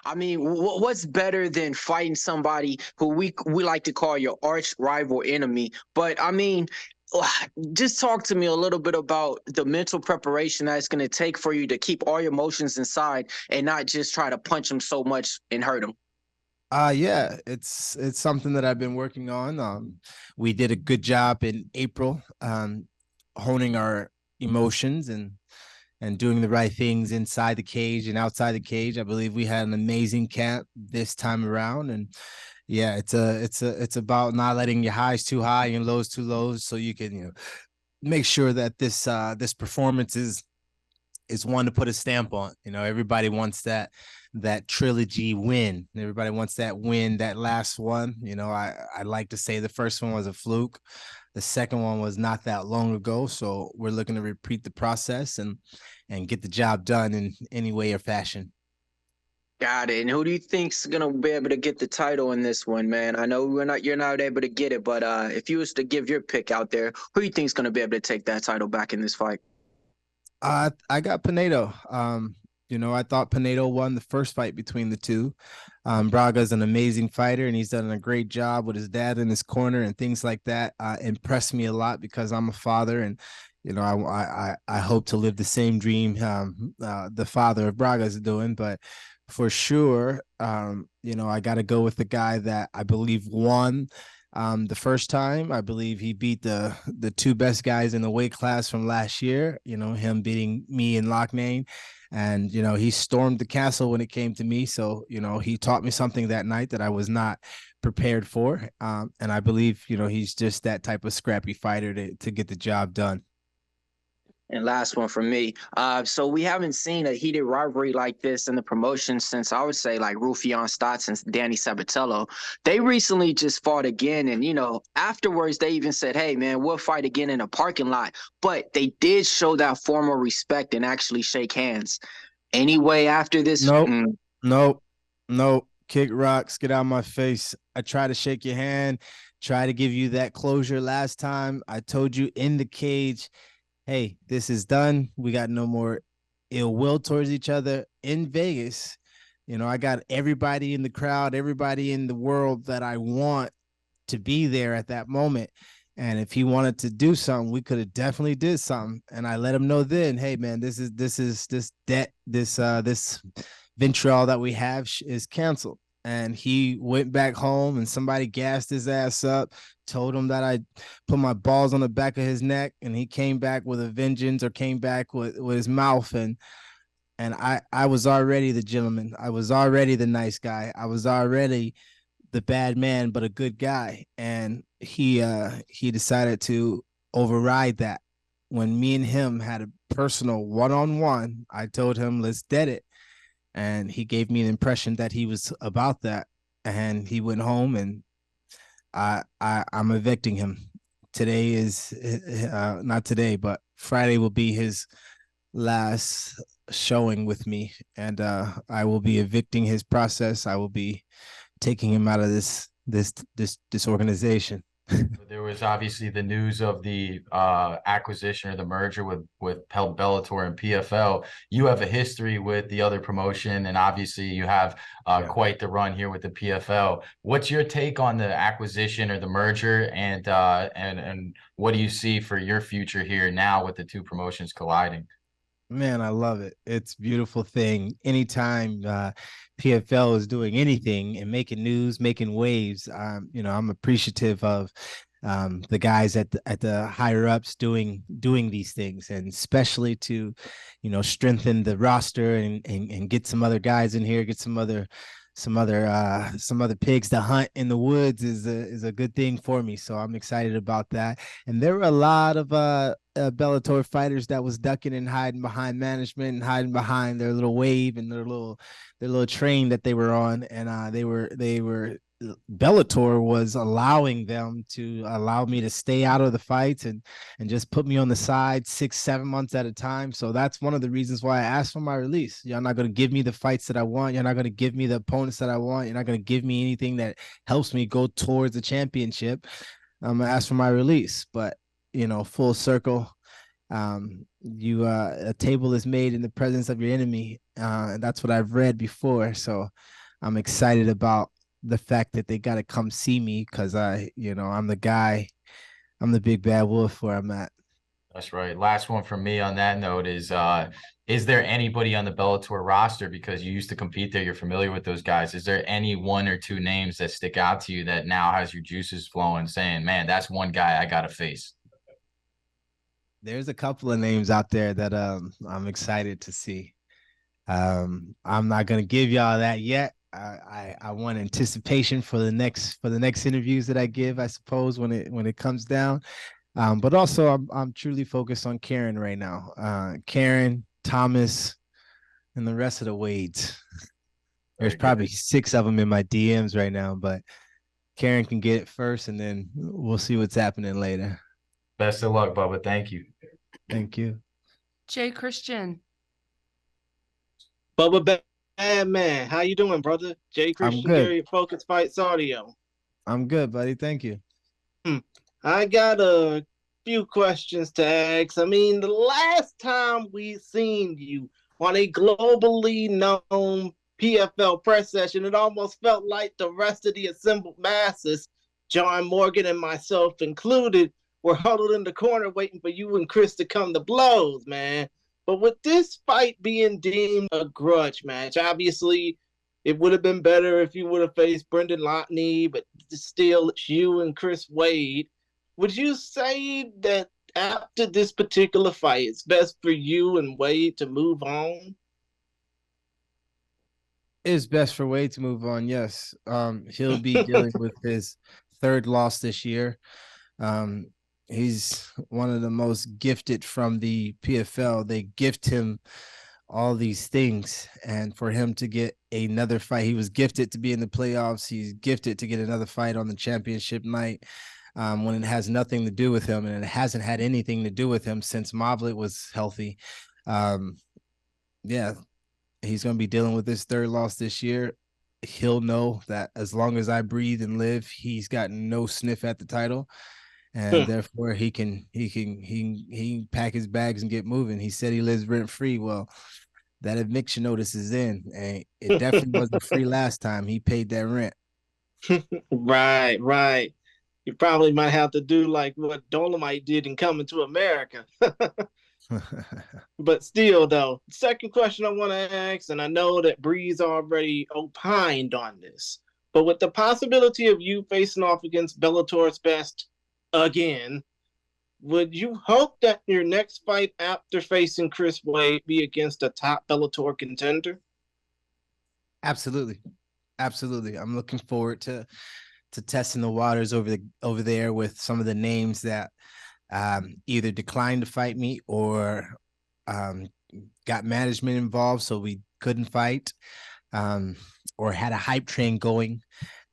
I mean, what's better than fighting somebody who we like to call your arch rival enemy? But I mean, just talk to me a little bit about the mental preparation that it's going to take for you to keep all your emotions inside and not just try to punch them so much and hurt them. Yeah, it's something that I've been working on. We did a good job in April, honing our emotions and doing the right things inside the cage and outside the cage. I believe we had an amazing camp this time around, and yeah, it's about not letting your highs too high and lows too low, so you can make sure that this performance is one to put a stamp on. Everybody wants that trilogy win. Everybody wants that win, that last one. I like to say the first one was a fluke. The second one was not that long ago. So we're looking to repeat the process and get the job done in any way or fashion. Got it. And who do you think's gonna be able to get the title in this one, man? I know you're not able to get it, but if you was to give your pick out there, who do you think's gonna be able to take that title back in this fight? I got Pinedo. I thought Pinedo won the first fight between the two. Braga's an amazing fighter, and he's done a great job with his dad in his corner and things like that. Impressed me a lot because I'm a father, and I hope to live the same dream the father of Braga is doing. But for sure, I got to go with the guy that I believe won the first time. I believe he beat the two best guys in the weight class from last year, him beating me in Locknane. And, he stormed the castle when it came to me. So, he taught me something that night that I was not prepared for. And I believe, he's just that type of scrappy fighter to get the job done. And last one for me. So we haven't seen a heated rivalry like this in the promotion since I would say like Rufion Stotts and Danny Sabatello. They recently just fought again, and afterwards they even said, "Hey man, we'll fight again in a parking lot." But they did show that formal respect and actually shake hands. Anyway, after this, Nope, nope, nope. Kick rocks, get out of my face. I tried to shake your hand, try to give you that closure last time. I told you in the cage, hey, this is done. We got no more ill will towards each other in Vegas. I got everybody in the crowd, everybody in the world that I want to be there at that moment. And if he wanted to do something, we could have definitely did something. And I let him know then, hey man, this Ventrell that we have is canceled. And he went back home and somebody gassed his ass up, told him that I put my balls on the back of his neck, and he came back with a vengeance, or came back with his mouth. And I was already the gentleman. I was already the nice guy. I was already the bad man, but a good guy. And he decided to override that. When me and him had a personal one-on-one, I told him, let's dead it. And he gave me an impression that he was about that. And he went home, and I'm evicting him. Today is not today, but Friday will be his last showing with me, and I will be evicting his process. I will be taking him out of this organization. There was obviously the news of the acquisition or the merger with Bellator and PFL. You have a history with the other promotion, and obviously you have quite the run here with the PFL. What's your take on the acquisition or the merger, and what do you see for your future here now with the two promotions colliding? Man, I love it. It's a beautiful thing. Anytime PFL is doing anything and making news, making waves, I'm appreciative of the guys at the higher ups doing these things, and especially to, strengthen the roster and get some other guys in here, get some other pigs to hunt in the woods is a good thing for me. So I'm excited about that. And there were a lot of Bellator fighters that was ducking and hiding behind management and hiding behind their little wave and their little train that they were on, and they were Bellator was allowing them to allow me to stay out of the fights and just put me on the side 6-7 months at a time. So that's one of the reasons why I asked for my release. You're not going to give me the fights that I want. You're not going to give me the opponents that I want. You're not going to give me anything that helps me go towards the championship. I'm going to ask for my release. But, full circle, A table is made in the presence of your enemy. And that's what I've read before. So I'm excited about the fact that they got to come see me because I'm the guy. I'm the big bad wolf where I'm at. That's right. Last one from me on that note is there anybody on the Bellator roster, because you used to compete there, you're familiar with those guys? Is there any one or two names that stick out to you that now has your juices flowing, saying, man, that's one guy I got to face? There's a couple of names out there that I'm excited to see. I'm not gonna give y'all that yet. I want anticipation for the next interviews that I give, I suppose, when it comes down. But also I'm truly focused on Karen right now. Karen, Thomas, and the rest of the Wades. There's probably 6 of them in my DMs right now, but Karen can get it first, and then we'll see what's happening later. Best of luck, Bubba. Thank you. Thank you. Jay Christian. Bubba Bad Man, how you doing, brother? Jay Christian, Gary Focus Fights Audio. I'm good, buddy. Thank you. I got a few questions to ask. I mean, the last time we seen you on a globally known PFL press session, it almost felt like the rest of the assembled masses, John Morgan and myself included, were huddled in the corner waiting for you and Chris to come to blows, man. But with this fight being deemed a grudge match, obviously it would have been better if you would have faced Brendan Lotney, but still it's you and Chris Wade. Would you say that after this particular fight, it's best for you and Wade to move on? It's best for Wade to move on, yes. He'll be dealing with his 3rd loss this year. He's one of the most gifted from the PFL. They gift him all these things, and for him to get another fight, he was gifted to be in the playoffs. He's gifted to get another fight on the championship night, when it has nothing to do with him, and it hasn't had anything to do with him since Moblet was healthy. Yeah, he's going to be dealing with his 3rd loss this year. He'll know that as long as I breathe and live, he's got no sniff at the title. And therefore he can pack his bags and get moving. He said he lives rent free. Well, that eviction notice is in, and it definitely wasn't free last time. He paid that rent. Right. You probably might have to do like what Dolomite did in Coming to America. But still, though, second question I want to ask, and I know that Breeze already opined on this, but with the possibility of you facing off against Bellator's best again, would you hope that your next fight after facing Chris Wade be against a top Bellator contender? Absolutely. I'm looking forward to testing the waters over there with some of the names that either declined to fight me or got management involved so we couldn't fight, or had a hype train going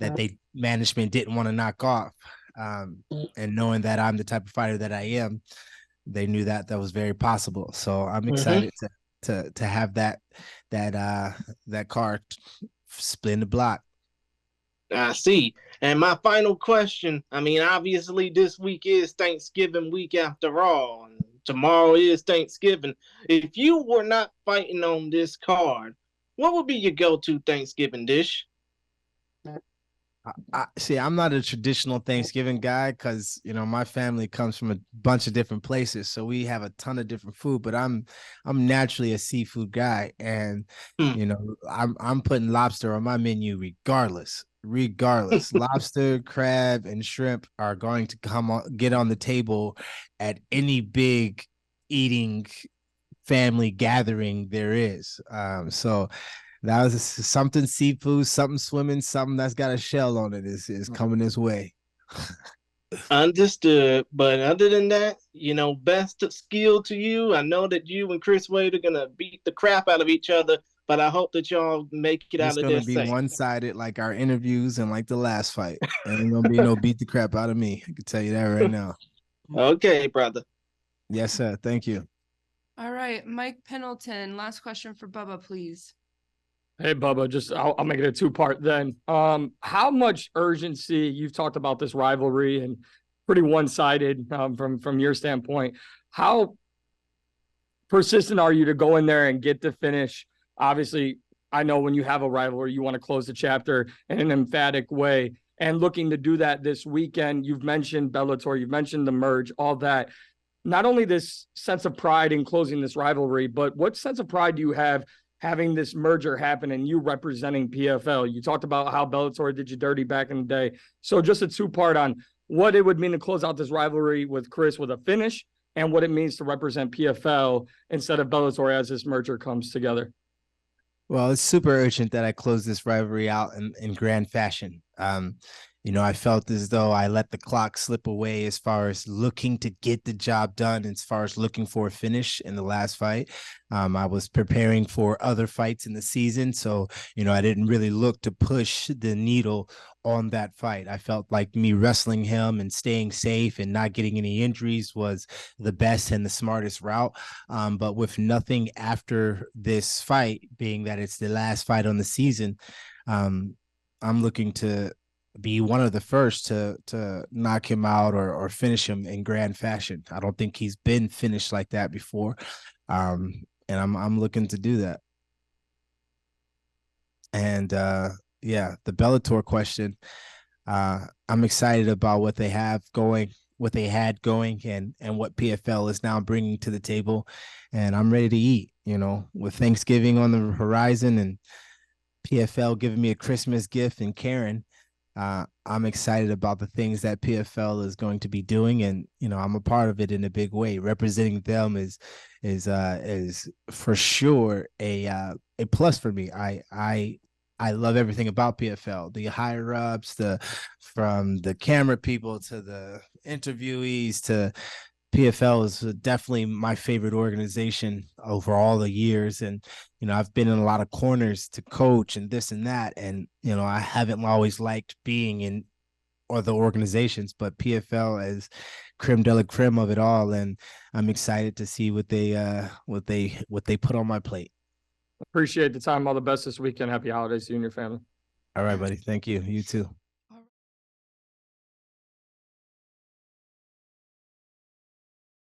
that management didn't want to knock off. And knowing that I'm the type of fighter that I am, they knew that was very possible. So I'm excited to have that card split the block. I see. And my final question, I mean, obviously this week is Thanksgiving week after all, and tomorrow is Thanksgiving. If you were not fighting on this card, what would be your go-to Thanksgiving dish? See, I'm not a traditional Thanksgiving guy because, my family comes from a bunch of different places. So we have a ton of different food, but I'm naturally a seafood guy. And, I'm putting lobster on my menu regardless. Lobster, crab, and shrimp are going to get on the table at any big eating family gathering there is. So that was something seafood, something swimming, something that's got a shell on it is coming this way. Understood. But other than that, best skill to you. I know that you and Chris Wade are going to beat the crap out of each other, but I hope that y'all make it out of this. It's going to be one-sided like our interviews and like the last fight. Ain't going to be no beat the crap out of me. I can tell you that right now. Okay, brother. Yes, sir. Thank you. All right. Mike Pendleton, last question for Bubba, please. Hey, Bubba, I'll make it a 2-part then. How much urgency, you've talked about this rivalry and pretty one-sided from your standpoint. How persistent are you to go in there and get the finish? Obviously, I know when you have a rivalry, you want to close the chapter in an emphatic way, and looking to do that this weekend. You've mentioned Bellator, you've mentioned the merge, all that. Not only this sense of pride in closing this rivalry, but what sense of pride do you have having this merger happen and you representing PFL? You talked about how Bellator did you dirty back in the day. So just a two-part on what it would mean to close out this rivalry with Chris with a finish, and what it means to represent PFL instead of Bellator as this merger comes together. Well, it's super urgent that I close this rivalry out in grand fashion. You know, I felt as though I let the clock slip away as far as looking to get the job done, as far as looking for a finish in the last fight. I was preparing for other fights in the season, so, you know, I didn't really look to push the needle on that fight. I felt like me wrestling him and staying safe and not getting any injuries was the best and the smartest route. But with nothing after this fight, being that it's the last fight on the season, I'm looking to be one of the first to knock him out or finish him in grand fashion. I don't think he's been finished like that before. And I'm looking to do that. And yeah, the Bellator question. I'm excited about what they have going, what they had going, and what PFL is now bringing to the table. And I'm ready to eat, you know, with Thanksgiving on the horizon and PFL giving me a Christmas gift and Karen. I'm excited about the things that PFL is going to be doing, and you know, I'm a part of it in a big way. Representing them is for sure a plus for me. I love everything about PFL, the higher ups, from the camera people to the interviewees to PFL is definitely my favorite organization over all the years. And, you know, I've been in a lot of corners to coach and this and that. And, you know, I haven't always liked being in other organizations, but PFL is creme de la creme of it all. And I'm excited to see what they put on my plate. Appreciate the time. All the best this weekend. Happy holidays to you and your family. All right, buddy. Thank you. You too.